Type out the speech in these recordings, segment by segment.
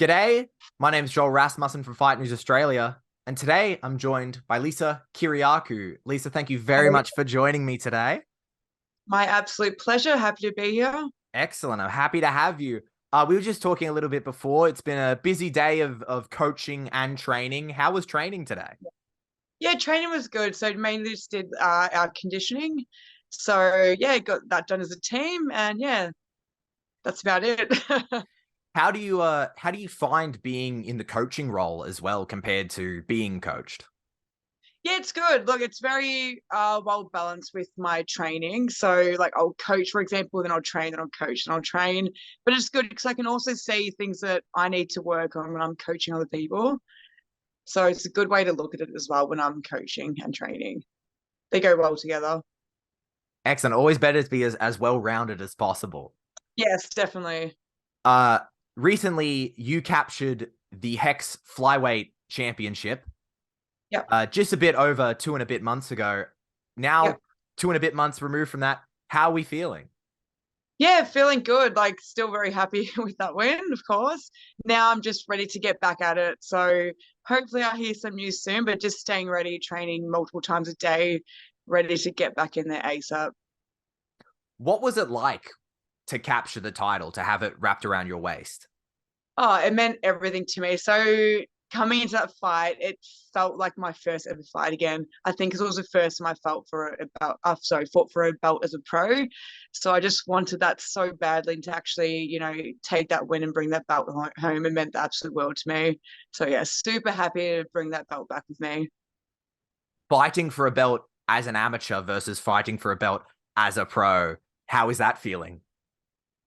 G'day, my name's Joel Rasmussen from Fight News Australia, and today I'm joined by Lisa Kyriacou. Lisa, thank you very Hey, much for joining me today. my absolute pleasure. Happy to be here. Excellent. I'm happy to have you. We were just talking a little bit before. It's been a busy day of coaching and training. How was training today? Yeah, training was good. So mainly just did our conditioning. So yeah, got that done as a team, and yeah, that's about it. How do you find being in the coaching role as well compared to being coached? Yeah, it's good. Look, it's very well balanced with my training. So like I'll coach, for example, then I'll train, then I'll coach, then I'll train. But it's good because I can also see things that I need to work on when I'm coaching other people. So it's a good way to look at it as well when I'm coaching and training. They go well together. Excellent. Always better to be as well-rounded as possible. Yes, definitely. Uh, Recently you captured the HEX flyweight championship. Yep. Just a bit over 2 and a bit months ago. Now, Yep. 2 and a bit months removed from that, how are we feeling? Yeah, feeling good. Like, still very happy with that win, of course. Now I'm just ready to get back at it. So hopefully I hear some news soon, but just staying ready, training multiple times a day, ready to get back in there ASAP. What was it like to capture the title, to have it wrapped around your waist? Oh, it meant everything to me. So coming into that fight, it felt like my first ever fight again. I think 'cause it was the first time I felt for a belt. Sorry, fought for a belt as a pro. So I just wanted that so badly to actually, take that win and bring that belt home. It meant the absolute world to me. So yeah, super happy to bring that belt back with me. Fighting for a belt as an amateur versus fighting for a belt as a pro, how is that feeling?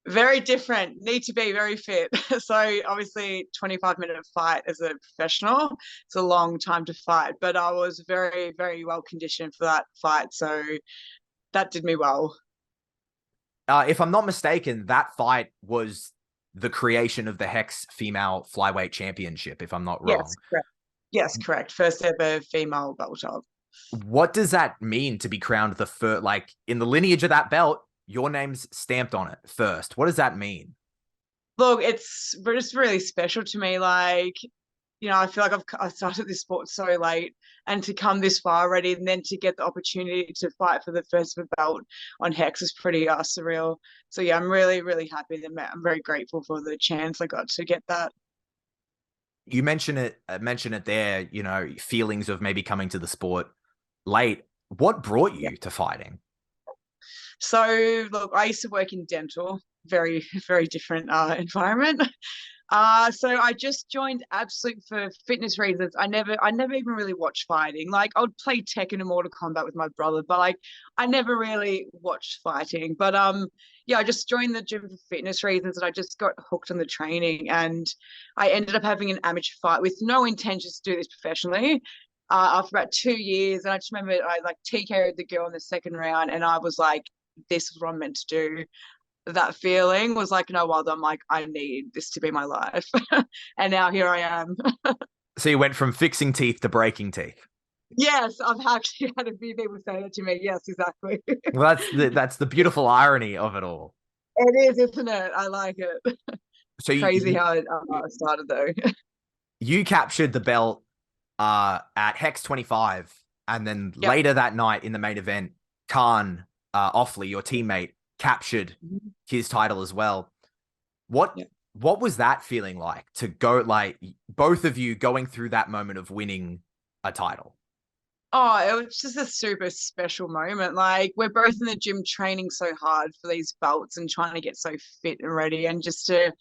Very different. Need to be very fit. So obviously 25-minute fight as a professional. It's a long time to fight, but I was very, very well conditioned for that fight. So that did me well. If I'm not mistaken, that fight was the creation of the HEX female flyweight championship, if I'm not Yes, wrong. correct. Yes, correct. First ever female belt top. What does that mean to be crowned the first, like in the lineage of that belt, your name's stamped on it first? What does that mean? Look, it's just really special to me. Like, I feel like I started this sport so late, and to come this far already, and then to get the opportunity to fight for the first belt on Hex is pretty surreal. So yeah, I'm really, really happy that I'm very grateful for the chance I got to get that. You mention it there, feelings of maybe coming to the sport late. What brought Yeah. you to fighting? So look, I used to work in dental, very, very different environment. So I just joined Absolute for fitness reasons. I never even really watched fighting. Like I would play Tekken and Mortal Kombat with my brother, but like I never really watched fighting. But yeah, I just joined the gym for fitness reasons, and I just got hooked on the training, and I ended up having an amateur fight with no intentions to do this professionally. After about 2 years, and I just remember I like TKO'd the girl in the second round, and I was like, "This is what I'm meant to do." That feeling was like no other. I'm like, I need this to be my life. And now here I am. So you went from fixing teeth to breaking teeth. Yes, I've actually had a few people say that to me. Yes, exactly. Well, that's the beautiful irony of it all. It is, isn't it? I like it. So Crazy how it started though. you captured the belt at Hex 25, and then Yep. later that night in the main event, Khan Offley, your teammate, captured his title as well. What Yep. what was that feeling like to go, like both of you going through that moment of winning a title? Oh, it was just a super special moment. Like we're both in the gym training so hard for these belts and trying to get so fit and ready, and just to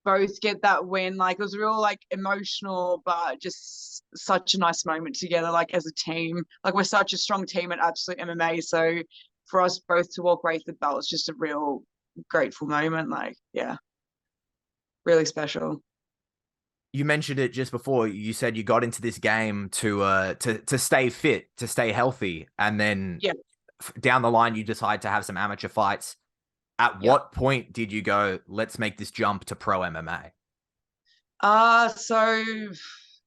both get that win. Like it was real like emotional, but just such a nice moment together, like as a team. Like we're such a strong team at Absolute MMA. So for us both to walk away with the belt is just a real grateful moment. Like, yeah, really special. You mentioned it just before. You said you got into this game to stay fit, to stay healthy, and then Yeah, down the line you decide to have some amateur fights. At yeah. what point did you go, let's make this jump to pro MMA? So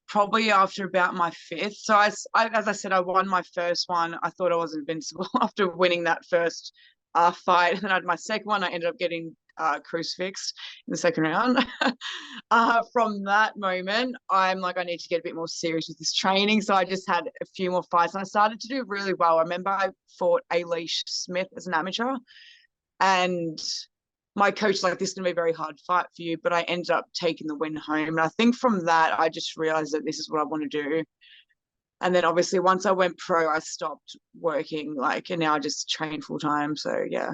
probably after about my fifth. So as I said, I won my first one. I thought I was invincible after winning that first fight. And then I had my second one. I ended up getting crucifixed in the second round. From that moment, I'm like, I need to get a bit more serious with this training. So I just had a few more fights and I started to do really well. I remember I fought Alish Smith as an amateur, and my coach was like, this is going to be a very hard fight for you. But I ended up taking the win home. And I think from that, I just realized that this is what I want to do. And then obviously once I went pro, I stopped working, like, and now I just train full time. So yeah,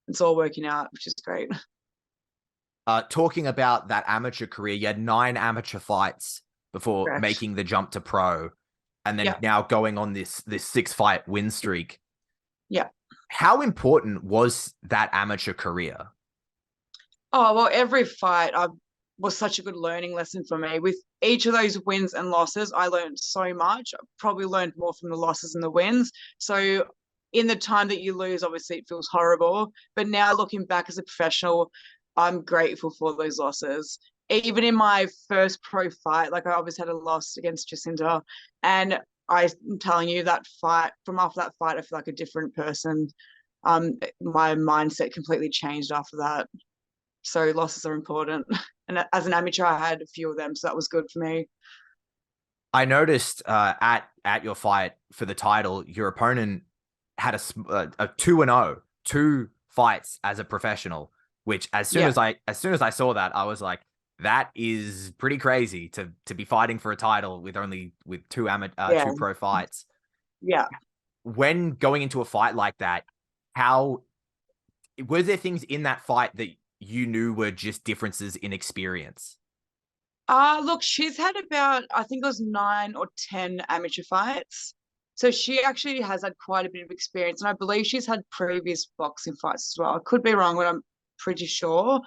it's all working out, which is great. Talking about that amateur career, you had 9 amateur fights before Correct. making the jump to pro, and then Yeah. now going on this 6-fight win streak. Yeah. How important was that amateur career? Oh, well, every fight was such a good learning lesson for me. With each of those wins and losses, I learned so much. I probably learned more from the losses and the wins. So in the time that you lose, obviously it feels horrible. But now looking back as a professional, I'm grateful for those losses. Even in my first pro fight, like I obviously had a loss against Jacinta, and I'm telling you that fight, from after that fight, I feel like a different person. My mindset completely changed after that. So losses are important. And as an amateur, I had a few of them, so that was good for me. I noticed at your fight for the title, your opponent had a 2-0, 2 fights as a professional, which as soon Yeah, as I saw that, I was like, that is pretty crazy to be fighting for a title with only with 2 yeah, 2 pro fights. yeah. When going into a fight like that, how were there things in that fight that you knew were just differences in experience? Look, she's had about, I think it was 9 or 10 amateur fights. So she actually has had quite a bit of experience. And I believe she's had previous boxing fights as well. I could be wrong, but I'm pretty sure.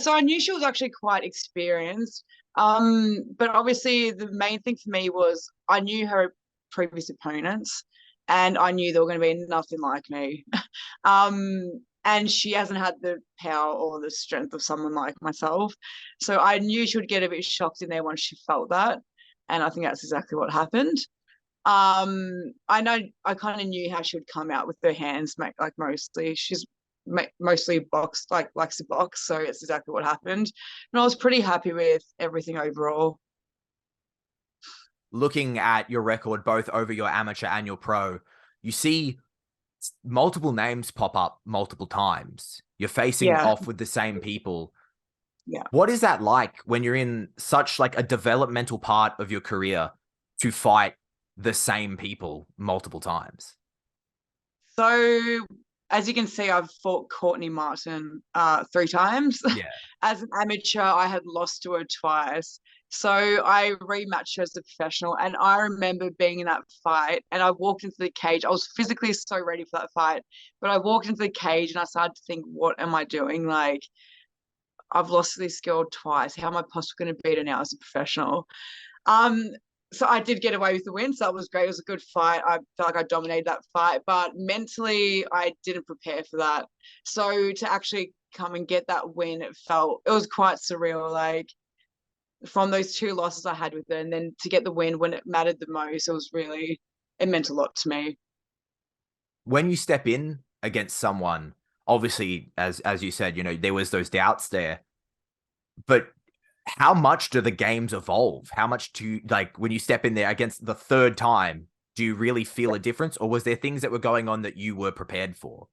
So I knew she was actually quite experienced. But obviously the main thing for me was I knew her previous opponents and I knew they were going to be nothing like me. And she hasn't had the power or the strength of someone like myself. So I knew she would get a bit shocked in there once she felt that. And I think that's exactly what happened. I know I kind of knew how she would come out with her hands, like mostly. She's mostly boxed, like likes to box. So it's exactly what happened. And I was pretty happy with everything overall. Looking at your record, both over your amateur and your pro, you see multiple names pop up multiple times. You're facing Yeah. off with the same people. Yeah. What is that like when you're in such like a developmental part of your career to fight the same people multiple times? So as you can see, I've fought Courtney Martin 3 times. Yeah. As an amateur, I had lost to her twice. So I rematched her as a professional. And I remember being in that fight and I walked into the cage. I was physically so ready for that fight. But I walked into the cage and I started to think, what am I doing? Like, I've lost to this girl twice. How am I possibly going to beat her now as a professional? Um, so I did get away with the win, so that was great. It was a good fight. I felt like I dominated that fight, but mentally I didn't prepare for that. So to actually come and get that win, it was quite surreal. Like from those 2 losses I had with her, and then to get the win when it mattered the most, it meant a lot to me. When you step in against someone, obviously, as you said, there was those doubts there, but how much do the games evolve? How much do you, like when you step in there against the 3rd time, do you really feel a difference, or was there things that were going on that you were prepared for?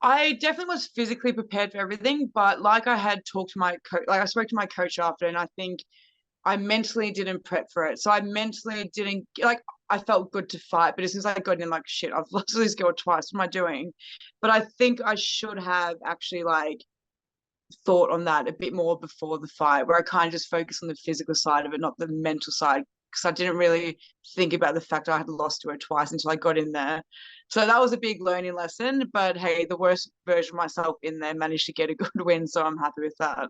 I definitely was physically prepared for everything, but like I had talked to my coach, like I spoke to my coach after, and I think I mentally didn't prep for it. So I mentally didn't like. I felt good to fight, but as soon as I got in, like shit, I've lost this girl twice. What am I doing? But I think I should have actually like thought on that a bit more before the fight, where I kind of just focused on the physical side of it, not the mental side, because I didn't really think about the fact I had lost to her twice until I got in there. So that was a big learning lesson. But hey, the worst version of myself in there managed to get a good win, so I'm happy with that.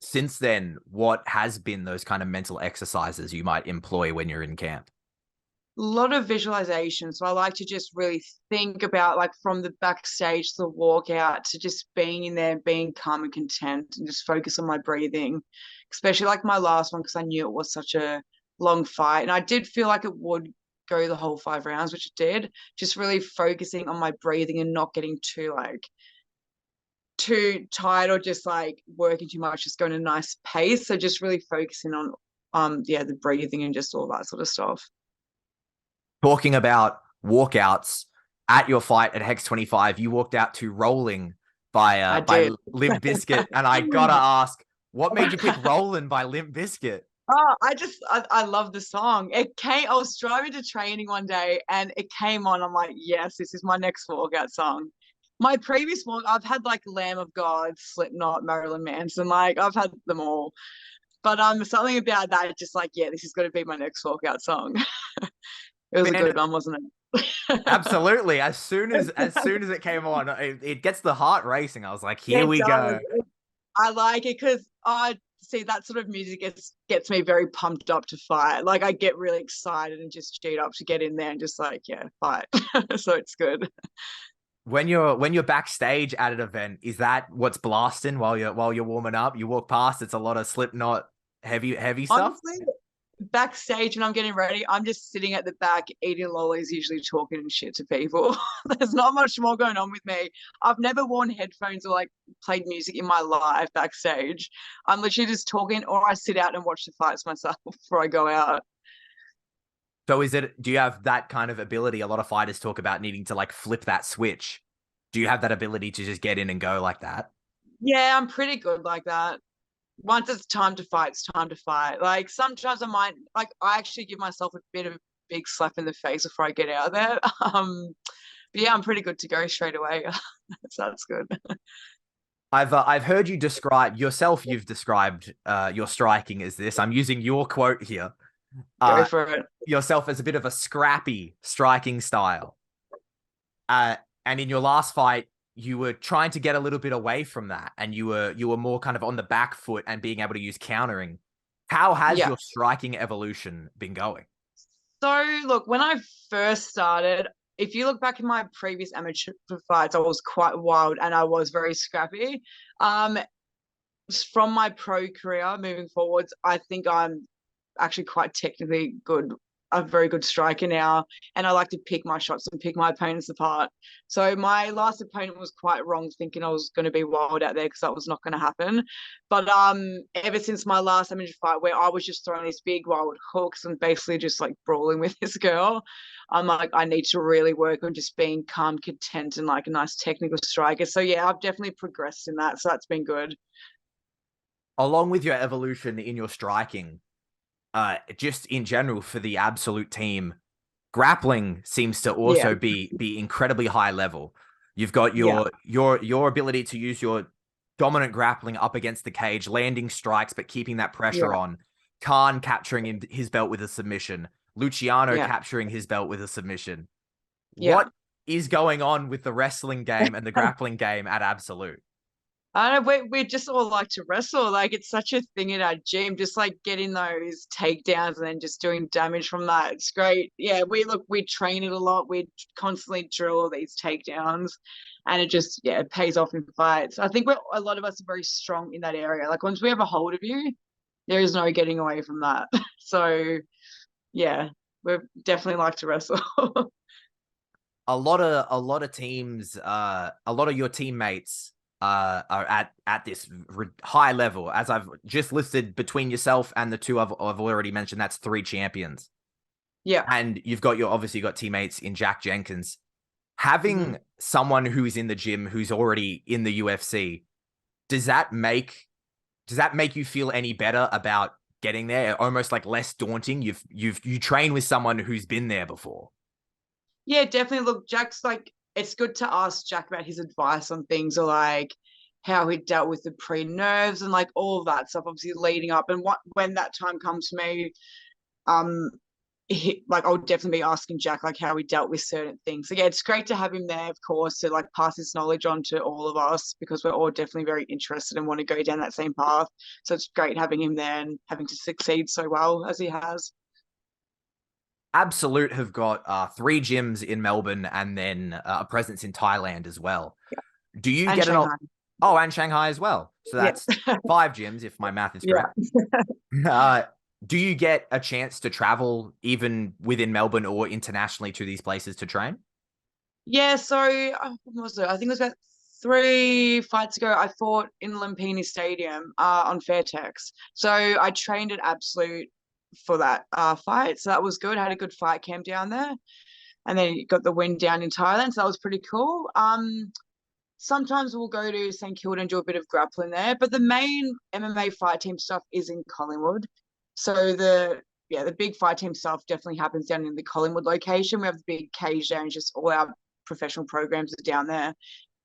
Since then, what has been those kind of mental exercises you might employ when you're in camp? A lot of visualization. So I like to just really think about like from the backstage to the walkout to just being in there, being calm and content and just focus on my breathing, especially like my last one, because I knew it was such a long fight. And I did feel like it would go the whole 5 rounds, which it did, just really focusing on my breathing and not getting too like too tired or just like working too much, just going at a nice pace. So just really focusing on yeah, the breathing and just all that sort of stuff. Talking about walkouts at your fight at HEX 25, you walked out to Rolling I by did. Limp Bizkit, and I gotta ask, what made you pick Rolling by Limp Bizkit? Oh, I love the song. I was driving to training one day and it came on. I'm like, yes, this is my next walkout song. My previous walk, I've had like Lamb of God, Slipknot, Marilyn Manson, like I've had them all. But something about that, just like, yeah, this is going to be my next walkout song. It was a Man, good one, wasn't it? absolutely. As soon as it came on, it gets the heart racing. I was like, here It we does. go. I like it because I see that sort of music gets me very pumped up to fight. Like I get really excited and just cheat up to get in there and just like, yeah, fight. So it's good. When you're backstage at an event, is that what's blasting while you're warming up? You walk past, it's a lot of Slipknot heavy stuff. Honestly, backstage when I'm getting ready, I'm just sitting at the back eating lollies, usually talking and shit to people. There's not much more going on with me. I've never worn headphones or like played music in my life backstage. I'm literally just talking, or I sit out and watch the fights myself before I go out. So do you have that kind of ability? A lot of fighters talk about needing to like flip that switch. Do you have that ability to just get in and go like that? Yeah, I'm pretty good like that. Once it's time to fight, it's time to fight. Like sometimes I might like I actually give myself a bit of a big slap in the face before I get out of there. But yeah, I'm pretty good to go straight away. So that's good. I've heard you describe yourself. You've described your striking as this. I'm using your quote here. Go Uh, for it. yourself as a bit of a scrappy striking style. Uh, and in your last fight, you were trying to get a little bit away from that, and you were more kind of on the back foot and being able to use countering. How has Yeah. your striking evolution been going? So look, when I first started, if you look back in my previous amateur fights, I was quite wild and I was very scrappy. Um, from my pro career moving forwards, I think I'm actually quite technically good, a very good striker now, and I like to pick my shots and pick my opponents apart. So my last opponent was quite wrong, thinking I was going to be wild out there because that was not going to happen. But ever since my last amateur fight, where I was just throwing these big wild hooks and basically just like brawling with this girl, I'm like, I need to really work on just being calm, content, and like a nice technical striker. So yeah, I've definitely progressed in that. So that's been good. Along with your evolution in your striking, just in general for the absolute team, grappling seems to Yeah, also be incredibly high level. You've got yeah, your ability to use your dominant grappling up against the cage, landing strikes but keeping that pressure yeah, on. Khan capturing his belt with a submission. Luciano yeah, capturing his belt with a submission. yeah. What is going on with the wrestling game and the grappling game at Absolute? I don't know, we just all like to wrestle. Like it's such a thing in our gym, just like getting those takedowns and then just doing damage from that. It's great. Yeah, we train it a lot. We constantly drill these takedowns and it just, yeah, it pays off in fights. I think a lot of us are very strong in that area. Like once we have a hold of you, there is no getting away from that. So yeah, we definitely like to wrestle. A lot of teams, a lot of your teammates are at this high level. As I've just listed, between yourself and the two I've already mentioned, that's 3 champions. Yeah. And you've obviously got teammates in Jack Jenkins. Hmm. Having someone who is in the gym who's already in the UFC, does that make you feel any better about getting there? Almost like less daunting. You train with someone who's been there before. Yeah, definitely. Look, Jack's like, it's good to ask Jack about his advice on things or like how he dealt with the pre nerves and like all of that stuff, obviously leading up. And when that time comes for me, um, like I'll definitely be asking Jack like how he dealt with certain things. So yeah, it's great to have him there, of course, to like pass his knowledge on to all of us because we're all definitely very interested and want to go down that same path. So it's great having him there and having to succeed so well as he has. Absolute have got 3 gyms in Melbourne and then a presence in Thailand as well. Do you And get an Shanghai. oh, and Shanghai as well? So Yeah. that's 5 gyms if my math is correct. Yeah. Uh, do you get a chance to travel even within Melbourne or internationally to these places to train? Yeah, so what was it? I think it was about 3 fights ago, I fought in Lumpini Stadium on Fairtex. So I trained at Absolute for that fight. So that was good. I had a good fight camp down there. And then got the win down in Thailand. So that was pretty cool. Sometimes we'll go to St Kilda and do a bit of grappling there. But the main MMA fight team stuff is in Collingwood. So the big fight team stuff definitely happens down in the Collingwood location. We have the big cage there and just all our professional programs are down there.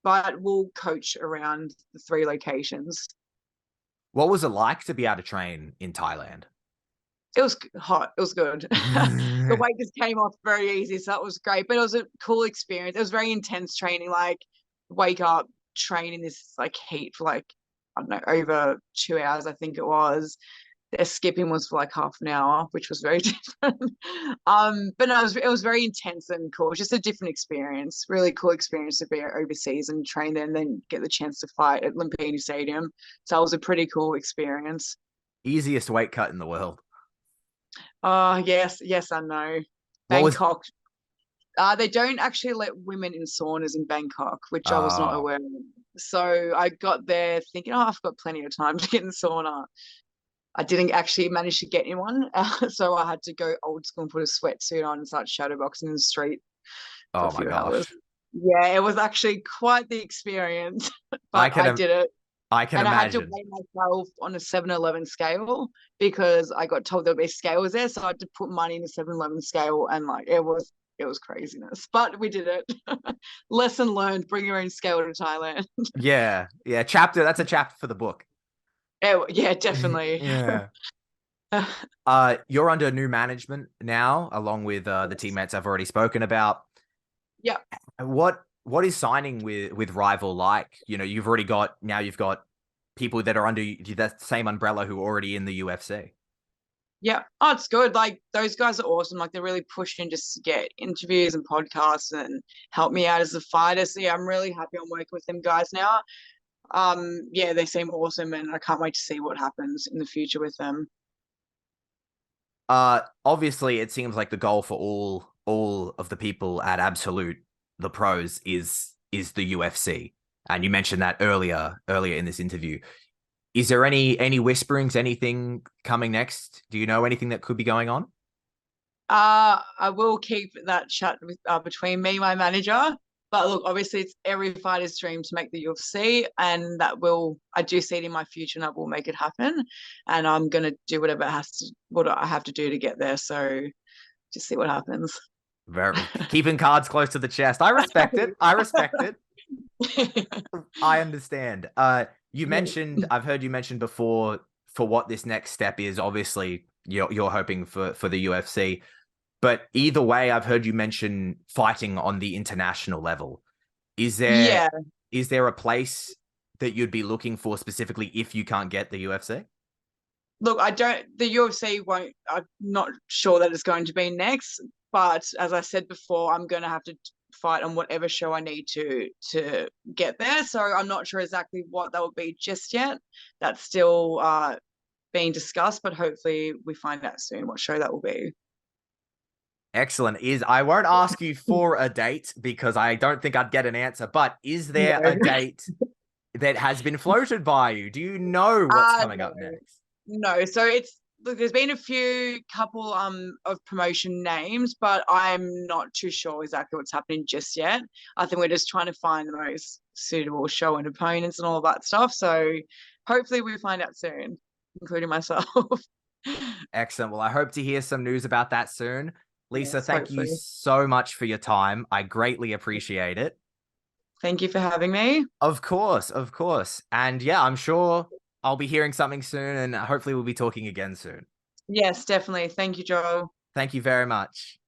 But we'll coach around the 3 locations. What was it like to be able to train in Thailand? It was hot. It was good. The weight just came off very easy, so that was great. But it was a cool experience. It was very intense training. Like wake up, train in this like heat for like I don't know over 2 hours. I think it was. Their skipping was for like half an hour, which was very different. But no, it was very intense and cool. Just a different experience. Really cool experience to be overseas and train there, and then get the chance to fight at Lumpini Stadium. So it was a pretty cool experience. Easiest weight cut in the world. Yes, I know. What was Bangkok. They don't actually let women in saunas in Bangkok, which I was not aware of. So I got there thinking, oh, I've got plenty of time to get in the sauna. I didn't actually manage to get in one, so I had to go old school and put a sweatsuit on and start shadowboxing in the street for a Oh my few hours. gosh. Yeah, it was actually quite the experience, I but I can did it. I can And I had to imagine. weigh myself on a 7-Eleven scale because I got told there'd be scales there. So I had to put money in the 7-Eleven scale, and like it was craziness. But we did it. Lesson learned, bring your own scale to Thailand. Yeah. Yeah. Chapter. That's a chapter for the book. Yeah, definitely. Yeah. You're under new management now, along with the teammates I've already spoken about. Yeah. What is signing with Rival like? You know, you've got people that are under that same umbrella who are already in the UFC. Yeah. Oh, it's good. Like those guys are awesome. Like they're really pushing just to get interviews and podcasts and help me out as a fighter. So yeah, I'm really happy I'm working with them guys now. Yeah, they seem awesome and I can't wait to see what happens in the future with them. Obviously it seems like the goal for all of the people at Absolute, the pros, is the UFC. And you mentioned that earlier in this interview. Is there any whisperings, anything coming next? Do you know anything that could be going on? I will keep that chat with, between me and my manager. But look, obviously, it's every fighter's dream to make the UFC, and I do see it in my future, and I will make it happen. And I'm gonna do what I have to do to get there. So just see what happens. Very keeping cards close to the chest. I respect it. I respect it. I understand. I've heard you mention before for what this next step is. Obviously, you're hoping for the UFC. But either way, I've heard you mention fighting on the international level. Is there Yeah. is there a place that you'd be looking for specifically if you can't get the UFC? Look, the UFC won't, I'm not sure that it's going to be next, but as I said before, I'm going to have to fight on whatever show I need to get there. So I'm not sure exactly what that will be just yet. That's still being discussed, but hopefully we find out soon what show that will be. Excellent. I won't ask you for a date because I don't think I'd get an answer, but is there a No. date that has been floated by you? Do you know what's coming up No. next? No. So there's been a few couple of promotion names, but I'm not too sure exactly what's happening just yet. I think we're just trying to find the most suitable show and opponents and all that stuff. So hopefully we find out soon, including myself. Excellent. Well, I hope to hear some news about that soon. Lisa, Yes, thank you hopefully. so much for your time. I greatly appreciate it. Thank you for having me. Of course, of course. And yeah, I'm sure I'll be hearing something soon and hopefully we'll be talking again soon. Yes, definitely. Thank you, Joel. Thank you very much.